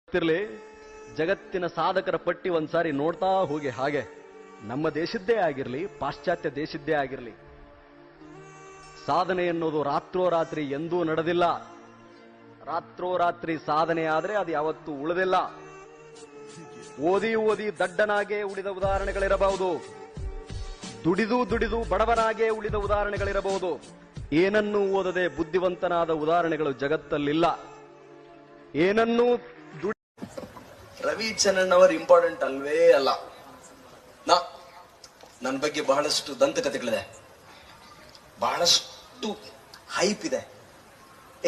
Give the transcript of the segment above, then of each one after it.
ಗೊತ್ತಿರಲಿ, ಜಗತ್ತಿನ ಸಾಧಕರ ಪಟ್ಟಿ ಒಂದ್ಸಾರಿ ನೋಡ್ತಾ ಹೋಗಿ. ಹಾಗೆ ನಮ್ಮ ದೇಶದ್ದೇ ಆಗಿರಲಿ, ಪಾಶ್ಚಾತ್ಯ ದೇಶದ್ದೇ ಆಗಿರಲಿ, ಸಾಧನೆ ಎನ್ನುವುದು ರಾತ್ರೋರಾತ್ರಿ ಎಂದೂ ನಡೆದಿಲ್ಲ. ರಾತ್ರೋರಾತ್ರಿ ಸಾಧನೆ ಆದ್ರೆ ಅದು ಯಾವತ್ತೂ ಉಳಿದಿಲ್ಲ. ಓದಿ ಓದಿ ದಡ್ಡನಾಗೇ ಉಳಿದ ಉದಾಹರಣೆಗಳಿರಬಹುದು, ದುಡಿದು ದುಡಿದು ಬಡವನಾಗೇ ಉಳಿದ ಉದಾಹರಣೆಗಳಿರಬಹುದು. ಏನನ್ನೂ ಓದದೆ ಬುದ್ಧಿವಂತನಾದ ಉದಾಹರಣೆಗಳು ಜಗತ್ತಲ್ಲಿಲ್ಲ. ಏನನ್ನೂ ರವಿ ಚರಣ್ ಅವರು ಇಂಪಾರ್ಟೆಂಟ್ ಅಲ್ವೇ ಅಲ್ಲ. ನನ್ನ ಬಗ್ಗೆ ಬಹಳಷ್ಟು ದಂತಕಥೆಗಳಿದೆ, ಬಹಳಷ್ಟು ಹೈಪ್ ಇದೆ,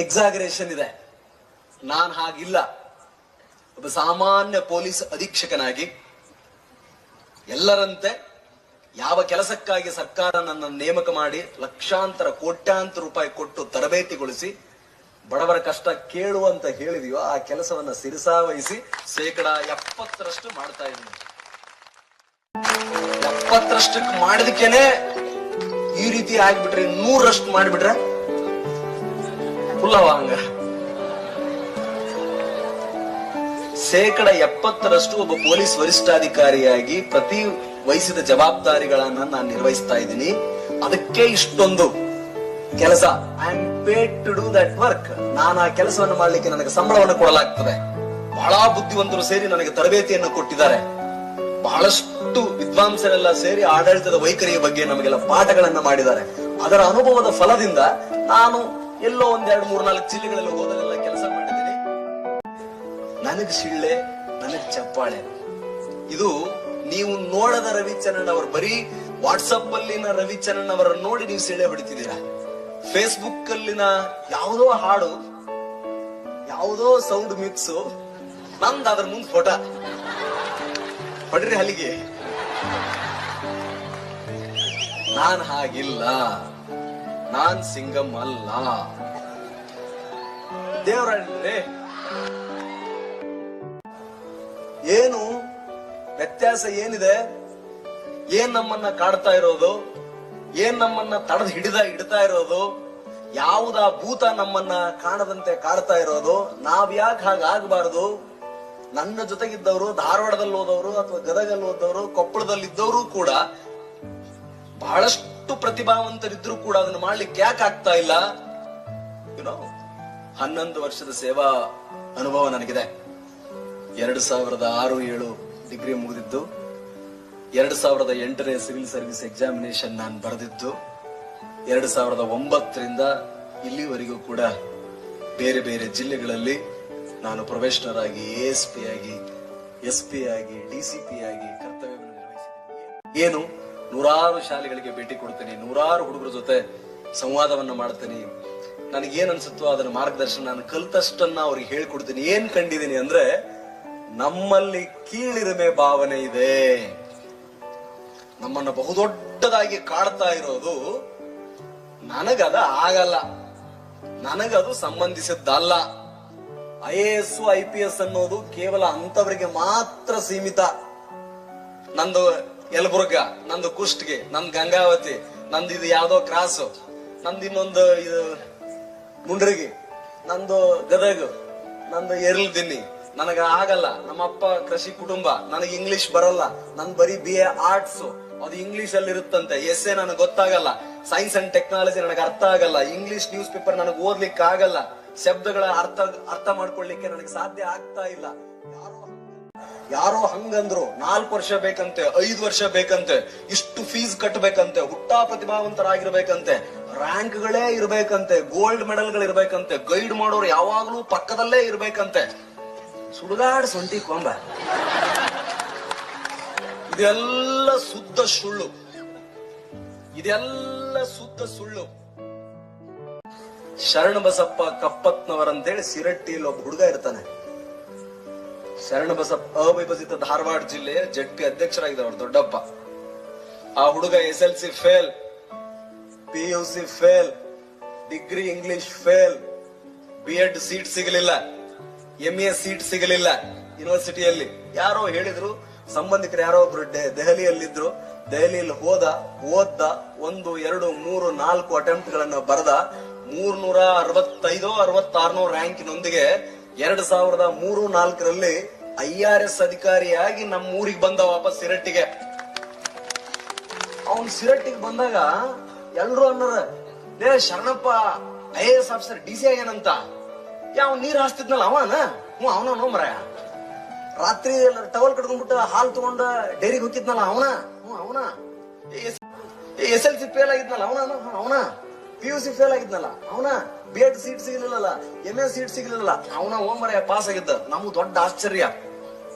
ಎಕ್ಸಾಗರೇಷನ್ ಇದೆ. ನಾನ್ ಹಾಗಿಲ್ಲ. ಒಬ್ಬ ಸಾಮಾನ್ಯ ಪೊಲೀಸ್ ಅಧೀಕ್ಷಕನಾಗಿ ಎಲ್ಲರಂತೆ ಯಾವ ಕೆಲಸಕ್ಕಾಗಿ ಸರ್ಕಾರ ನನ್ನ ನೇಮಕ ಮಾಡಿ ಲಕ್ಷಾಂತರ ಕೋಟ್ಯಾಂತರ ರೂಪಾಯಿ ಕೊಟ್ಟು ತರಬೇತಿಗೊಳಿಸಿ ಬಡವರ ಕಷ್ಟ ಕೇಳು ಅಂತ ಹೇಳಿದೆಯೋ ಆ ಕೆಲಸವನ್ನ ಸಿರಸಾವಹಿಸಿ 70% ಮಾಡ್ತಾ ಇದ್ದೀನಿ. 70% ಮಾಡಿದಕ್ಕೇನೆ ಈ ರೀತಿ ಆಗ್ಬಿಟ್ರೆ 100% ಮಾಡಿಬಿಟ್ರೆ ಫುಲ್ಲವ ಹಂಗ. 70% ಒಬ್ಬ ಪೊಲೀಸ್ ವರಿಷ್ಠಾಧಿಕಾರಿಯಾಗಿ ಪ್ರತಿ ವಹಿಸಿದ ಜವಾಬ್ದಾರಿಗಳನ್ನ ನಾನು ನಿರ್ವಹಿಸ್ತಾ ಇದ್ದೀನಿ. ಅದಕ್ಕೆ ಇಷ್ಟೊಂದು ಕೆಲಸ. I am paid to do that work. ನಾನು ಆ ಕೆಲಸವನ್ನು ಮಾಡ್ಲಿಕ್ಕೆ ನನಗೆ ಸಂಬಳವನ್ನು ಕೊಡಲಾಗ್ತದೆ. ಬಹಳ ಬುದ್ಧಿವಂತರು ಸೇರಿ ನನಗೆ ತರಬೇತಿಯನ್ನು ಕೊಟ್ಟಿದ್ದಾರೆ. ಬಹಳಷ್ಟು ವಿದ್ವಾಂಸರೆಲ್ಲ ಸೇರಿ ಆಡಳಿತದ ವೈಖರಿಯ ಬಗ್ಗೆ ನಮಗೆಲ್ಲ ಪಾಠಗಳನ್ನ ಮಾಡಿದ್ದಾರೆ. ಅದರ ಅನುಭವದ ಫಲದಿಂದ ನಾನು ಎಲ್ಲೋ 1, 2, 3, 4 ಜಿಲ್ಲೆಗಳಲ್ಲಿ ಹೋದಲ್ಲೆಲ್ಲ ಕೆಲಸ ಮಾಡಿದ್ದೀನಿ. ನನಗ್ ಶಿಳ್ಳೆ, ನನಗ್ ಚಪ್ಪಾಳೆ. ಇದು ನೀವು ನೋಡದ ರವಿಚರಣ್ ಅವರು. ಬರೀ ವಾಟ್ಸಪ್ ಅಲ್ಲಿನ ರವಿಚರಣ್ ಅವರನ್ನು ನೋಡಿ ನೀವು ಸಿಳ್ಳೆ ಹೊಡಿತಿದ್ದೀರಾ. ಫೇಸ್ಬುಕ್ ಅಲ್ಲಿನ ಯಾವುದೋ ಹಾಡು, ಯಾವುದೋ ಸೌಂಡ್ ಮಿಕ್ಸ್, ನಂದು ಅದ್ರ ಮುಂದೆ ಫೋಟೋ ಹೊಡ್ರಿ ಹಲಿಗೆ. ನಾನ್ ಹಾಗಿಲ್ಲ, ನಾನ್ ಸಿಂಗಮ್ ಅಲ್ಲ. ದೇವರೇ, ಏನು ವ್ಯತ್ಯಾಸ ಏನಿದೆ? ಏನ್ ನಮ್ಮನ್ನ ಕಾಡ್ತಾ ಇರೋದು? ಏನ್ ನಮ್ಮನ್ನ ತಡೆದು ಹಿಡ್ತಾ ಇರೋದು? ಯಾವುದ ಭೂತ ನಮ್ಮನ್ನ ಕಾಣದಂತೆ ಕಾಡ್ತಾ ಇರೋದು? ನಾವ್ಯಾಕೆ ಹಾಗಾಗಬಾರದು? ನನ್ನ ಜೊತೆಗಿದ್ದವರು, ಧಾರವಾಡದಲ್ಲಿ ಹೋದವರು ಅಥವಾ ಗದಗಲ್ಲಿ ಹೋದವರು, ಕೊಪ್ಪಳದಲ್ಲಿದ್ದವರು ಕೂಡ ಬಹಳಷ್ಟು ಪ್ರತಿಭಾವಂತರಿದ್ರು ಕೂಡ ಅದನ್ನು ಮಾಡ್ಲಿಕ್ಕೆ ಯಾಕೆ ಆಗ್ತಾ ಇಲ್ಲ? 11 ವರ್ಷದ ಸೇವಾ ಅನುಭವ ನನಗಿದೆ. 2006-07 ಡಿಗ್ರಿ ಮುಗಿದಿದ್ದು, 2008ನೇ ಸಿವಿಲ್ ಸರ್ವಿಸ್ ಎಕ್ಸಾಮಿನೇಷನ್ ನಾನು ಬರೆದಿದ್ದು, 2009ರಿಂದ ಇಲ್ಲಿವರೆಗೂ ಕೂಡ ಬೇರೆ ಬೇರೆ ಜಿಲ್ಲೆಗಳಲ್ಲಿ ನಾನು ಪ್ರೊಫೆಷನರ್ ಆಗಿ, ASP ಆಗಿ, SP ಆಗಿ, DCP ಆಗಿ ಕರ್ತವ್ಯವನ್ನು ನಿರ್ವಹಿಸಿದ್ದೀನಿ. ಏನು, 100 ಶಾಲೆಗಳಿಗೆ ಭೇಟಿ ಕೊಡ್ತೀನಿ, 100 ಹುಡುಗರ ಜೊತೆ ಸಂವಾದವನ್ನ ಮಾಡ್ತೀನಿ. ನನಗೇನ್ ಅನ್ಸುತ್ತೋ ಅದನ್ನ ಮಾರ್ಗದರ್ಶನ, ನಾನು ಕಲ್ತಷ್ಟನ್ನ ಅವ್ರಿಗೆ ಹೇಳ್ಕೊಡ್ತೀನಿ. ಏನ್ ಕಂಡಿದ್ದೀನಿ ಅಂದ್ರೆ, ನಮ್ಮಲ್ಲಿ ಕೀಳಿರಿಮೆ ಭಾವನೆ ಇದೆ. ನಮ್ಮನ್ನ ಬಹುದೊಡ್ಡದಾಗಿ ಕಾಡ್ತಾ ಇರೋದು ನನಗದ ಆಗಲ್ಲ, ನನಗದು ಸಂಬಂಧಿಸಿದ್ದಲ್ಲ. IAS, IPS ಅನ್ನೋದು ಕೇವಲ ಅಂತವರಿಗೆ ಮಾತ್ರ ಸೀಮಿತ. ನಂದು ಯಲಬುರ್ಗ, ನಂದು ಕುಷ್ಟಗಿ, ನಂದು ಗಂಗಾವತಿ, ನಂದು ಇದು ಯಾವ್ದೋ ಕ್ರಾಸು, ನಂದು ಇನ್ನೊಂದು ಇದು ಮುಂಡ್ರಿಗಿ, ನಂದು ಗದಗ, ನಂದು ಎರ್ಲ್ದಿನ್ನಿ. ನನಗ ಆಗಲ್ಲ. ನಮ್ಮಪ್ಪ ಕೃಷಿ ಕುಟುಂಬ, ನನಗೆ ಇಂಗ್ಲಿಷ್ ಬರಲ್ಲ. ನನ್ ಬರೀ BA ಆರ್ಟ್ಸ್, ಅದು ಇಂಗ್ಲಿಷ್ ಅಲ್ಲಿ ಇರುತ್ತಂತೆ. essay ನನಗೆ ಗೊತ್ತಾಗಲ್ಲ. ಸೈನ್ಸ್ ಅಂಡ್ ಟೆಕ್ನಾಲಜಿ ನನಗೆ ಅರ್ಥ ಆಗಲ್ಲ. ಇಂಗ್ಲಿಷ್ ನ್ಯೂಸ್ ಪೇಪರ್ ನನಗೆ ಓದ್ಲಿಕ್ಕೆ ಆಗಲ್ಲ. ಶಬ್ದಗಳ ಅರ್ಥ ಮಾಡ್ಕೊಳ್ಳಿಕ್ಕೆ ನನಗೆ ಸಾಧ್ಯ ಆಗ್ತಾ ಇಲ್ಲ. ಯಾರೋ ಹಂಗಂದ್ರು 4 ವರ್ಷ ಬೇಕಂತೆ, 5 ವರ್ಷ ಬೇಕಂತೆ, ಇಷ್ಟು ಫೀಸ್ ಕಟ್ಟಬೇಕಂತೆ, ಹುಟ್ಟಾ ಪ್ರತಿಭಾವಂತರಾಗಿರ್ಬೇಕಂತೆ, ರ್ಯಾಂಕ್ಗಳೇ ಇರ್ಬೇಕಂತೆ, ಗೋಲ್ಡ್ ಮೆಡಲ್ಗಳು ಇರ್ಬೇಕಂತೆ, ಗೈಡ್ ಮಾಡೋರು ಯಾವಾಗ್ಲೂ ಪಕ್ಕದಲ್ಲೇ ಇರ್ಬೇಕಂತೆ. ಸುಡುಗಾಡ್ ಸೊಂಟಿ ಕೊಂಬ. ಇದೆಲ್ಲ ಶುದ್ಧ ಸುಳ್ಳು. ಇದೆಲ್ಲ ಶುದ್ಧ ಸುಳ್ಳು. ಶರಣಬಸಪ್ಪ ಕಪ್ಪತ್ನವರಂತೇಳಿ ಸಿರಟ್ಟಿಯಲ್ಲಿ ಒಬ್ಬ ಹುಡುಗ ಇರ್ತಾನೆ. ಶರಣಬಸಪ್ಪ ಅವಿಭಜಿತ ಧಾರವಾಡ ಜಿಲ್ಲೆಯ ZP ಅಧ್ಯಕ್ಷರಾಗಿದ್ದಾರೆ ಅವ್ರ ದೊಡ್ಡಪ್ಪ. ಆ ಹುಡುಗ SLC fail, PUC fail, degree English fail, B.Ed seat ಸಿಗಲಿಲ್ಲ, MA ಸೀಟ್ ಸಿಗಲಿಲ್ಲ ಯೂನಿವರ್ಸಿಟಿಯಲ್ಲಿ. ಯಾರೋ ಹೇಳಿದ್ರು, ಸಂಬಂಧಿಕರು ಯಾರೋ ಒಬ್ರು ದೆಹಲಿಯಲ್ಲಿದ್ರು. ದೆಹಲಿಯಲ್ಲಿ ಓದ್ದ 1, 2, 3, 4 ಅಟೆಂಪ್ಟ್ ಗಳನ್ನ ಬರೆದ 365 66 ರ್ಯಾಂಕಿನೊಂದಿಗೆ 2003-4ರಲ್ಲಿ IRS ಅಧಿಕಾರಿಯಾಗಿ ನಮ್ಮ ಊರಿಗೆ ಬಂದ ವಾಪಸ್ ಸಿರಟ್ಟಿಗೆ. ಅವನ್ ಸಿರಟ್ಟಿಗೆ ಬಂದಾಗ ಎಲ್ರು ಅನ್ನೋರ, ಲೇ ಶರಣಪ್ಪ IAS ಆಫೀಸರ್ DC ಆಗ್ಯಾನಂತ. ಯಾವ ನೀರ್ ಹಾಸ್ತಿದ್ನಲ್ಲ ಅವನ? ಅವನ ಮರಾಯ. ರಾತ್ರಿ ಟವಲ್ ಕಟ್ಕೊಂಡ್ಬಿಟ್ಟು ಹಾಲ್ ತಗೊಂಡ ಡೈರಿಗೆ ಹೋಗಿದ್ನಲ್ಲ ಅವನ? ಅವನ. SLC ಫೇಲ್ ಆಗಿದ್ನಲ್ಲ ಅವನ. PUC ಫೇಲ್ ಆಗಿದ್ನಲ್ಲ ಅವನ. B.Ed ಸೀಟ್ ಸಿಗ್ಲಿಲ್ಲ, MA ಸೀಟ್ ಸಿಗ್ಲಿಲ್ಲ ಅವನ. ಮರಾಯ ಪಾಸ್ ಆಗಿದ್ದ. ನಮ್ಗೆ ದೊಡ್ಡ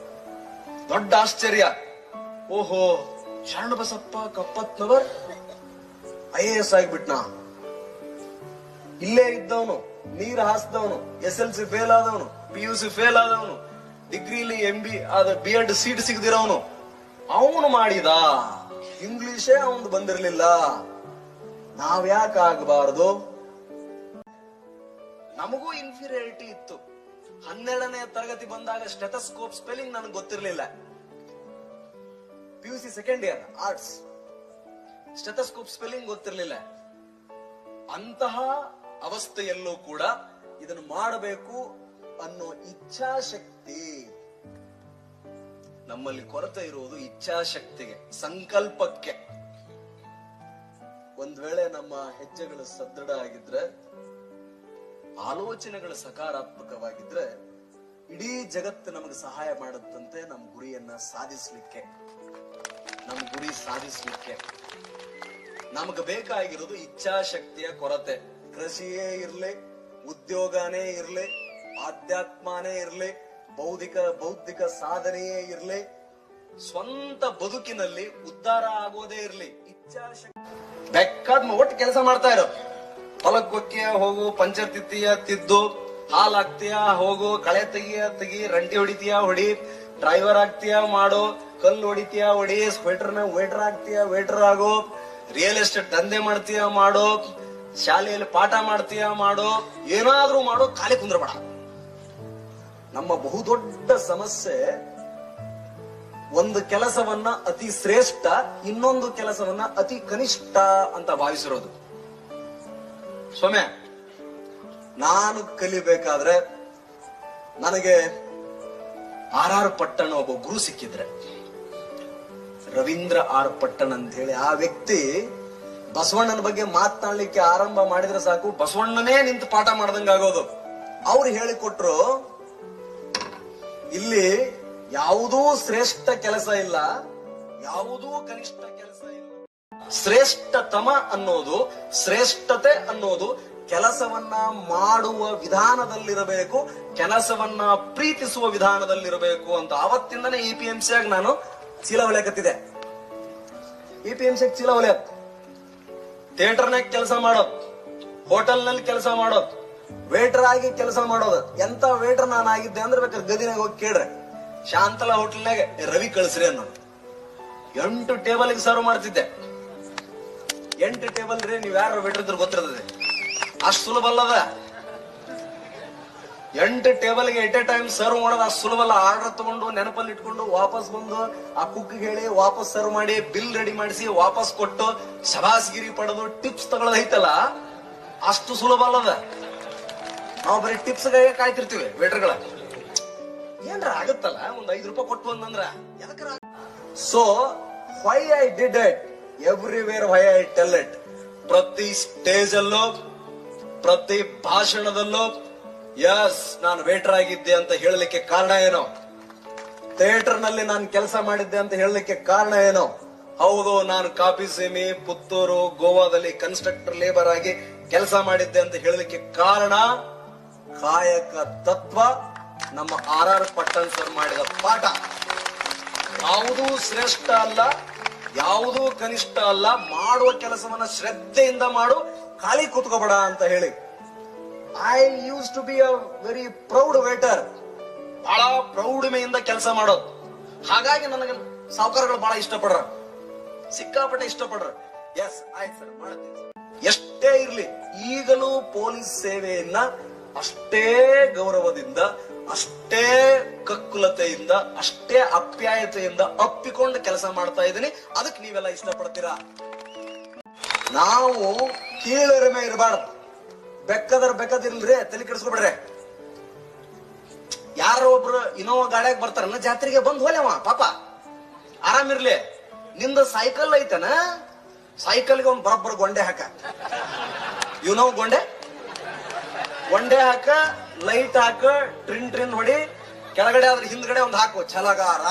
ಆಶ್ಚರ್ಯ. ಓಹೋ, ಶರಣಬಸಪ್ಪ ಕಪ್ಪತ್ನವರ್ IAS ಆಗ್ಬಿಟ್ನಾ. ಇಲ್ಲೇ ಇದ್ದವನು, ನೀರ್ ಹಾಸ್ದವನು, SLC ಫೇಲ್ ಆದವನು, PUC ಫೇಲ್ ಆದವನು, ಡಿಗ್ರಿಲಿ MB ಆದ B.Ed ಸೀಟ್ ಸಿಗದಿರೋನು ಅವನು ಮಾಡಿದ. ಇಂಗ್ಲಿಷೇ ಅವನು ಬಂದಿರ್ಲಿಲ್ಲ. ನಾವ್ಯಾಕೆ ಆಗಬಾರದು? ನಮಗೂ ಇನ್ಫೀರಿಯಾರಿಟಿ ಇತ್ತು. 12ನೇ ತರಗತಿ ಬಂದಾಗ ಸ್ಟೆಥೋಸ್ಕೋಪ್ ಸ್ಪೆಲ್ಲಿಂಗ್ ನನಗೆ ಗೊತ್ತಿರಲಿಲ್ಲ. PUC second year arts, stethoscope spelling ಗೊತ್ತಿರಲಿಲ್ಲ. ಅಂತಹ ಅವಸ್ಥೆಯಲ್ಲೂ ಕೂಡ ಇದನ್ನು ಮಾಡಬೇಕು ಅನ್ನೋ ಇಚ್ಛಾಶಕ್ತಿ ನಮ್ಮಲ್ಲಿ ಕೊರತೆ ಇರುವುದು. ಇಚ್ಛಾಶಕ್ತಿಗೆ, ಸಂಕಲ್ಪಕ್ಕೆ. ಒಂದ್ ವೇಳೆ ನಮ್ಮ ಹೆಜ್ಜೆಗಳು ಸದೃಢ ಆಗಿದ್ರೆ, ಆಲೋಚನೆಗಳು ಸಕಾರಾತ್ಮಕವಾಗಿದ್ರೆ, ಇಡೀ ಜಗತ್ತು ನಮಗೆ ಸಹಾಯ ಮಾಡುತ್ತಂತೆ ನಮ್ಮ ಗುರಿಯನ್ನ ಸಾಧಿಸ್ಲಿಕ್ಕೆ. ನಮ್ಮ ಗುರಿ ಸಾಧಿಸ್ಲಿಕ್ಕೆ ನಮಗೆ ಬೇಕಾಗಿರೋದು ಇಚ್ಛಾಶಕ್ತಿಯ ಕೊರತೆ. ಕೃಷಿಯೇ ಇರ್ಲಿ, ಉದ್ಯೋಗನೇ ಇರ್ಲಿ, ಆಧ್ಯಾತ್ಮನೇ ಇರ್ಲಿ, ಬೌದ್ಧಿಕ ಸಾಧನೆಯೇ ಇರ್ಲಿ, ಸ್ವಂತ ಬದುಕಿನಲ್ಲಿ ಉದ್ಧಾರ ಆಗೋದೇ ಇರ್ಲಿ, ಇಚ್ಛಾಶಕ್ತಿ ಬೇಕಾದ ಒಟ್ಟು ಕೆಲಸ ಮಾಡ್ತಾ ಇರೋ. ಹೊಲಕ್ಕೊಕ್ಕಿಯ ಹೋಗು, ಪಂಚರ್ ತಿದ್ದು, ಹಾಲ್ ಹಾಕ್ತೀಯ ಹೋಗು, ಕಳೆ ತೆಗಿ, ರಂಟಿ ಹೊಡಿತೀಯ ಹೊಡಿ, ಡ್ರೈವರ್ ಆಗ್ತೀಯ ಮಾಡೋ, ಕಲ್ಲು ಹೊಡಿತೀಯ ಹೊಡಿ, ವೇಟರ್ ಆಗ್ತೀಯ ವೇಟರ್ ಆಗೋ, ರಿಯಲ್ ಎಸ್ಟೇಟ್ ದಂಧೆ ಮಾಡ್ತೀಯ ಮಾಡೋ, ಶಾಲೆಯಲ್ಲಿ ಪಾಠ ಮಾಡ್ತೀಯ ಮಾಡೋ, ಏನಾದ್ರೂ ಮಾಡೋ, ಖಾಲಿ ಕುಂದ್ರಬೇಡ. ನಮ್ಮ ಬಹುದೊಡ್ಡ ಸಮಸ್ಯೆ ಒಂದು ಕೆಲಸವನ್ನ ಅತಿ ಶ್ರೇಷ್ಠ, ಇನ್ನೊಂದು ಕೆಲಸವನ್ನ ಅತಿ ಕನಿಷ್ಠ ಅಂತ ಭಾವಿಸಿರೋದು. ಸೌಮ್ಯ, ನಾನು ಕಲಿಬೇಕಾದ್ರೆ ನನಗೆ R.R. ಪಟ್ಟಣ ಒಬ್ಬ ಗುರು ಸಿಕ್ಕಿದ್ರೆ, ರವೀಂದ್ರ R. ಪಟ್ಟಣ್ ಅಂತ ಹೇಳಿ. ಆ ವ್ಯಕ್ತಿ ಬಸವಣ್ಣನ ಬಗ್ಗೆ ಮಾತನಾಡ್ಲಿಕ್ಕೆ ಆರಂಭ ಮಾಡಿದ್ರೆ ಸಾಕು, ಬಸವಣ್ಣನೇ ನಿಂತು ಪಾಠ ಮಾಡ್ದಂಗಾಗೋದು. ಅವ್ರು ಹೇಳಿಕೊಟ್ರು, ಇಲ್ಲಿ ಯಾವುದೂ ಶ್ರೇಷ್ಠ ಕೆಲಸ ಇಲ್ಲ, ಯಾವುದೂ ಕನಿಷ್ಠ ಕೆಲಸ ಇಲ್ಲ. ಶ್ರೇಷ್ಠತಮ ಅನ್ನೋದು, ಶ್ರೇಷ್ಠತೆ ಅನ್ನೋದು ಕೆಲಸವನ್ನ ಮಾಡುವ ವಿಧಾನದಲ್ಲಿರಬೇಕು, ಕೆಲಸವನ್ನ ಪ್ರೀತಿಸುವ ವಿಧಾನದಲ್ಲಿರಬೇಕು ಅಂತ. ಆವತ್ತಿಂದನೇ EPMC ಆಗಿ ನಾನು ಚೀಲ ಹೊಲಿಯಕತ್ತಿದೆ. EPMC ಚೀಲ ಹೊಲಿಯತ್, ಥಿಯೇಟರ್ನಾಗ ಕೆಲಸ ಮಾಡೋದು, ಹೋಟೆಲ್ನಲ್ಲಿ ಕೆಲಸ ಮಾಡೋದು, ವೇಟರ್ ಆಗಿ ಕೆಲಸ ಮಾಡೋದು. ಎಂತ ವೇಟರ್ ನಾನು ಆಗಿದ್ದೆ ಅಂದ್ರೆ ಬೇಕಾದ್ರೆ ಗದಿನಾಗ ಹೋಗಿ ಕೇಳ್ರೆ, ಶಾಂತಲಾ ಹೋಟೆಲ್ನಾಗ ರವಿ ಕಳಿಸ್ರಿ ಅನ್ನೋ 8 ಟೇಬಲ್ಗೆ ಸರ್ವ್ ಮಾಡ್ತಿದ್ದೆ. 8 ಟೇಬಲ್ ರೀ, ನೀವ್ ಯಾರು ವೇಟರ್ ಇದ್ರೆ ಗೊತ್ತಿರ್ತದೆ, ಅಷ್ಟು ಸುಲಭ ಅಲ್ಲದ. 8 ಟೇಬಲ್ಗೆ ಎಟ್ ಎ ಟೈಮ್ ಸರ್ವ್ ಮಾಡೋದು ಅಷ್ಟು ಸುಲಭ ಅಲ್ಲ. ಆರ್ಡರ್ ತಗೊಂಡು ನೆನಪಲ್ಲಿ ಇಟ್ಕೊಂಡು ವಾಪಸ್ ಬಂದು ಆ ಕುಕ್ ಹೇಳಿ ವಾಪಸ್ ಸರ್ವ್ ಮಾಡಿ, ಬಿಲ್ ರೆಡಿ ಮಾಡಿಸಿ ವಾಪಸ್ ಕೊಟ್ಟು ಶಬಾಸ್ಗಿರಿ ಪಡೆದು ಟಿಪ್ಸ್ ತಗೊಳ್ಳೋದು ಐತಲ್ಲ, ಅಷ್ಟು ಸುಲಭ ಅಲ್ಲದ. ನಾವು ಬರೀ ಟಿಪ್ಸ್ ಕಾಯ್ತಿರ್ತೀವಿ ವೇಟರ್ಗಳ. ಏನ್ರ ಆಗತ್ತಲ್ಲ, ಒಂದ್ 5 ರೂಪಾಯಿ ಕೊಟ್ಟು ಅಂದ್ರ ಎದಕ್ರ. So why I did it, everywhere why I tell it. ಪ್ರತಿ ಸ್ಟೇಜ್ ಅಲ್ಲೂ, ಪ್ರತಿ ಭಾಷಣದಲ್ಲೂ ಯಸ್ ನಾನು ವೇಟರ್ ಆಗಿದ್ದೆ ಅಂತ ಹೇಳಲಿಕ್ಕೆ ಕಾರಣ ಏನೋ, ಥಿಯೇಟರ್ ನಲ್ಲಿ ನಾನು ಕೆಲಸ ಮಾಡಿದ್ದೆ ಅಂತ ಹೇಳಲಿಕ್ಕೆ ಕಾರಣ ಏನೋ, ಹೌದು ನಾನು ಕಾಪಿ ಸೀಮಿ, ಪುತ್ತೂರು, ಗೋವಾದಲ್ಲಿ ಕನ್ಸ್ಟ್ರಕ್ಟರ್ ಲೇಬರ್ ಆಗಿ ಕೆಲಸ ಮಾಡಿದ್ದೆ ಅಂತ ಹೇಳಲಿಕ್ಕೆ ಕಾರಣ ಕಾಯಕ ತತ್ವ, ನಮ್ಮ R.R. ಪಟ್ಟಣ್ ಸರ್ ಮಾಡಿದ ಪಾಠ. ಯಾವುದೂ ಶ್ರೇಷ್ಠ ಅಲ್ಲ, ಯಾವುದೂ ಕನಿಷ್ಠ ಅಲ್ಲ, ಮಾಡುವ ಕೆಲಸವನ್ನ ಶ್ರದ್ಧೆಯಿಂದ ಮಾಡು, ಖಾಲಿ ಕೂತ್ಕೋಬೇಡ ಅಂತ ಹೇಳಿ. I use to be a very proud waiter. ಬಹಳ ಪ್ರೌಢಮೆಯಿಂದ ಕೆಲಸ ಮಾಡೋದು. ಹಾಗಾಗಿ ನನಗೆ ಸಾವುಕಾರಗಳು ಬಹಳ ಇಷ್ಟಪಡ್ರ, ಸಿಕ್ಕಾಪಟ್ಟೆ ಇಷ್ಟಪಡ್ರ. ಎಸ್ ಆಯ್ತು ಸರ್ ಮಾಡ್ತೀನಿ. ಎಷ್ಟೇ ಇರ್ಲಿ, ಈಗಲೂ ಪೊಲೀಸ್ ಸೇವೆಯನ್ನ ಅಷ್ಟೇ ಗೌರವದಿಂದ, ಅಷ್ಟೇ ಕಕ್ಕುಲತೆಯಿಂದ, ಅಷ್ಟೇ ಅಪ್ಯಾಯತೆಯಿಂದ ಅಪ್ಪಿಕೊಂಡು ಕೆಲಸ ಮಾಡ್ತಾ ಇದ್ದೀನಿ. ಅದಕ್ಕೆ ನೀವೆಲ್ಲ ಇಷ್ಟಪಡ್ತೀರಾ. ನಾವು ಕೀಳರಿಮೆ ಇರಬಾರ್ದು. ಬೆಕ್ಕದಿರ್ಲ್ರಿ, ತಲೆ ಕೆಡಿಸ್ಕೊಬಿಡ್ರೆ. ಯಾರೋ ಒಬ್ರು ಇನ್ನೋವಾ ಗಾಡ್ಯಾಗ ಬರ್ತಾರನ್ನ ಜಾತ್ರೆಗೆ ಬಂದ್ ಹೋಲೆವ ಪಾಪ ಆರಾಮಿರ್ಲಿ. ನಿಂದ ಸೈಕಲ್ ಐತನ, ಸೈಕಲ್ಗೆ ಒಂದ್ ಬರೋಬ್ಬರ ಗೊಂಡೆ ಹಾಕ. ಇವ್ ಗೊಂಡೆ ಹಾಕ, ಲೈಟ್ ಹಾಕ, ಟ್ರಿನ್ ಹೊಡಿ. ಕೆಳಗಡೆ ಆದ್ರೆ ಹಿಂದ್ಗಡೆ ಒಂದ್ ಹಾಕು, ಛಲಗಾರ,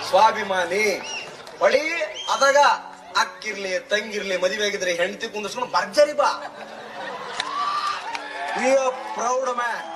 ಸ್ವಾಭಿಮಾನಿ ಹೊಡಿ. ಅದಾಗ ಅಕ್ಕಿರ್ಲಿ ತಂಗಿರ್ಲಿ ಮದುವೆ ಆಗಿದ್ರೆ ಹೆಂಡತಿ ಕುಂದಿಸ್ಕೊಂಡು ಭರ್ಜರಿ ಬಾ. Proud man.